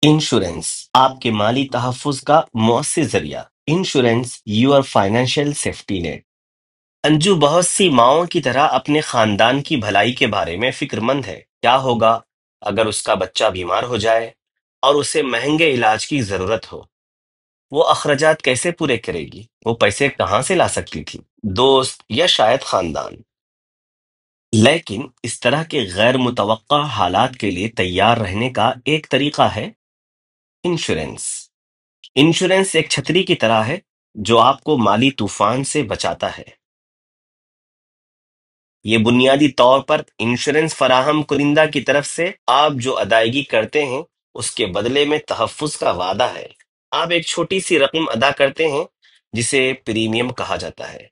Insurance آپ کے مالی تحفظ کا مؤثر ذریعہ. Insurance your financial safety net. انجو بہت سی ماؤں کی طرح اپنے خاندان کی بھلائی کے بارے میں فکر مند ہے. کیا ہوگا اگر اس کا بچہ بیمار ہو جائے اور اسے مہنگے علاج کی ضرورت ہو؟ وہ اخراجات کیسے پورے کرے گی؟ وہ پیسے کہاں سے لا سکتی تھی؟ دوست یا شاید خاندان؟ لیکن اس طرح کے غیر متوقع حالات کے لیے تیار رہنے کا ایک طریقہ ہے انشورنس. انشورنس ایک چھتری کی طرح ہے جو آپ کو مالی طوفان سے بچاتا ہے. یہ بنیادی طور پر انشورنس فراہم کنندہ کی طرف سے آپ جو ادائیگی کرتے ہیں اس کے بدلے میں تحفظ کا وعدہ ہے. آپ ایک چھوٹی سی رقم ادا کرتے ہیں جسے پریمیم کہا جاتا ہے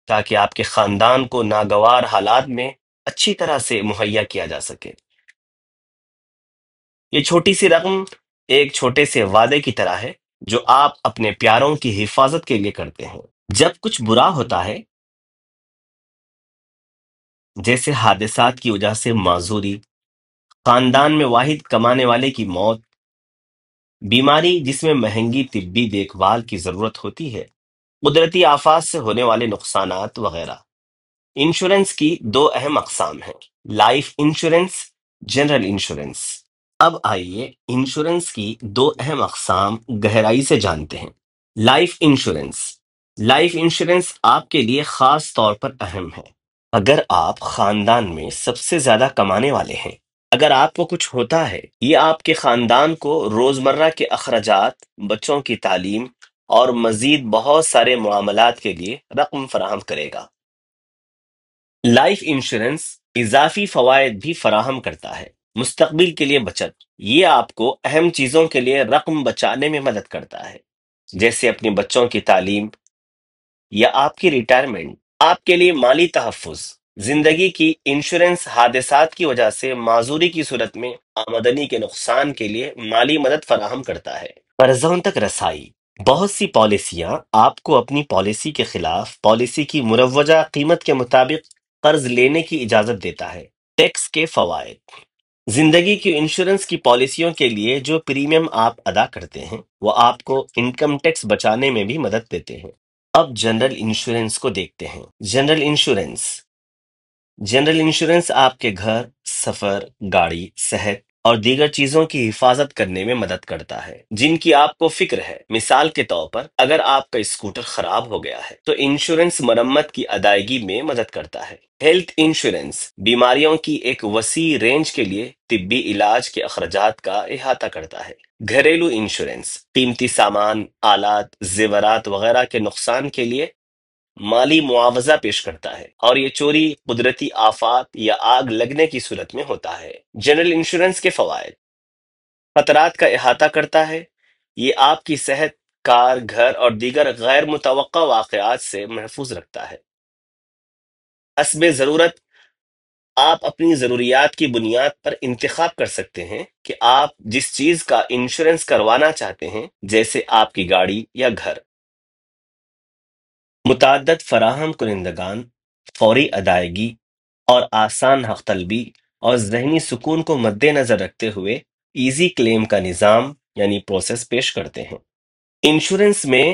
تاکہ آپ کے خاندان کو ناگوار حالات میں اچھی طرح سے مہیا کیا جا سکے. یہ چھوٹی سی رقم ایک چھوٹے سے وعدے کی طرح ہے جو آپ اپنے پیاروں کی حفاظت کے لیے کرتے ہیں. جب کچھ برا ہوتا ہے جیسے حادثات کی وجہ سے معذوری، خاندان میں واحد کمانے والے کی موت، بیماری جس میں مہنگی طبی دیکھ بھال کی ضرورت ہوتی ہے، قدرتی آفات سے ہونے والے نقصانات وغیرہ، انشورنس کی دو اہم اقسام ہیں: لائف انشورنس، جنرل انشورنس. اب آئیے انشورنس کی دو اہم اقسام گہرائی سے جانتے ہیں. Life insurance. لائف انشورنس آپ کے لیے خاص طور پر اہم ہے اگر آپ خاندان میں سب سے زیادہ کمانے والے ہیں. اگر آپ کو کچھ ہوتا ہے، یہ آپ کے خاندان کو روزمرہ کے اخراجات، بچوں کی تعلیم اور مزید بہت سارے معاملات کے لیے رقم فراہم کرے گا. لائف انشورنس اضافی فوائد بھی فراہم کرتا ہے. مستقبل کے لیے بچت. یہ آپ کو اہم چیزوں کے لیے رقم بچانے میں مدد کرتا ہے جیسے اپنے بچوں کی تعلیم یا آپ کی ریٹائرمنٹ. آپ کے لیے مالی تحفظ. زندگی کی انشورنس حادثات کی وجہ سے معذوری کی صورت میں آمدنی کے نقصان کے لیے مالی مدد فراہم کرتا ہے. قرضوں تک رسائی. بہت سی پالیسیاں آپ کو اپنی پالیسی کے خلاف پالیسی کی مروجہ قیمت کے مطابق قرض لینے کی اجازت دیتا ہے. ٹیکس کے فوائد. زندگی کی انشورنس کی پالیسیوں کے لیے جو پریمیم آپ ادا کرتے ہیں وہ آپ کو انکم ٹیکس بچانے میں بھی مدد دیتے ہیں. اب جنرل انشورنس کو دیکھتے ہیں. General insurance. جنرل انشورنس آپ کے گھر، سفر، گاڑی، صحت اور دیگر چیزوں کی حفاظت کرنے میں مدد کرتا ہے جن کی آپ کو فکر ہے. مثال کے طور پر اگر آپ کا اسکوٹر خراب ہو گیا ہے تو انشورنس مرمت کی ادائیگی میں مدد کرتا ہے. ہیلتھ انشورنس بیماریوں کی ایک وسیع رینج کے لیے طبی علاج کے اخراجات کا احاطہ کرتا ہے. گھریلو انشورنس قیمتی سامان، آلات، زیورات وغیرہ کے نقصان کے لیے مالی معاوضہ پیش کرتا ہے اور یہ چوری، قدرتی آفات یا آگ لگنے کی صورت میں ہوتا ہے. جنرل انشورنس کے فوائد: خطرات کا احاطہ کرتا ہے. یہ آپ کی صحت، کار، گھر اور دیگر غیر متوقع واقعات سے محفوظ رکھتا ہے. حسب ضرورت آپ اپنی ضروریات کی بنیاد پر انتخاب کر سکتے ہیں کہ آپ جس چیز کا انشورنس کروانا چاہتے ہیں، جیسے آپ کی گاڑی یا گھر. متعدد فراہم کنندگان، فوری ادائیگی اور آسان حق طلبی اور ذہنی سکون کو مد نظر رکھتے ہوئے ایزی کلیم کا نظام یعنی پروسیس پیش کرتے ہیں. انشورنس میں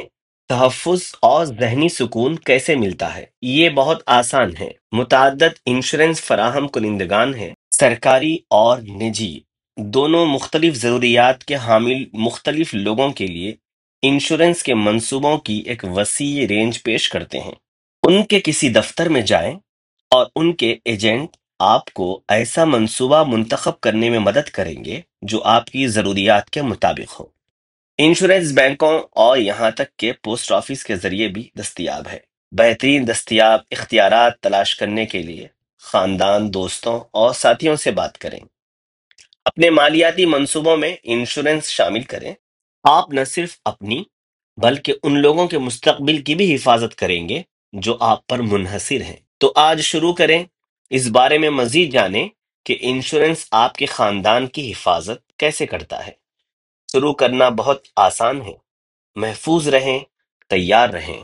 تحفظ اور ذہنی سکون کیسے ملتا ہے؟ یہ بہت آسان ہے. متعدد انشورنس فراہم کنندگان ہیں، سرکاری اور نجی، دونوں مختلف ضروریات کے حامل مختلف لوگوں کے لیے انشورنس کے منصوبوں کی ایک وسیع رینج پیش کرتے ہیں. ان کے کسی دفتر میں جائیں اور ان کے ایجنٹ آپ کو ایسا منصوبہ منتخب کرنے میں مدد کریں گے جو آپ کی ضروریات کے مطابق ہو. انشورنس بینکوں اور یہاں تک کہ پوسٹ آفس کے ذریعے بھی دستیاب ہے. بہترین دستیاب اختیارات تلاش کرنے کے لیے خاندان، دوستوں اور ساتھیوں سے بات کریں. اپنے مالیاتی منصوبوں میں انشورنس شامل کریں. آپ نہ صرف اپنی بلکہ ان لوگوں کے مستقبل کی بھی حفاظت کریں گے جو آپ پر منحصر ہیں. تو آج شروع کریں. اس بارے میں مزید جانیں کہ انشورنس آپ کے خاندان کی حفاظت کیسے کرتا ہے. شروع کرنا بہت آسان ہے. محفوظ رہیں، تیار رہیں.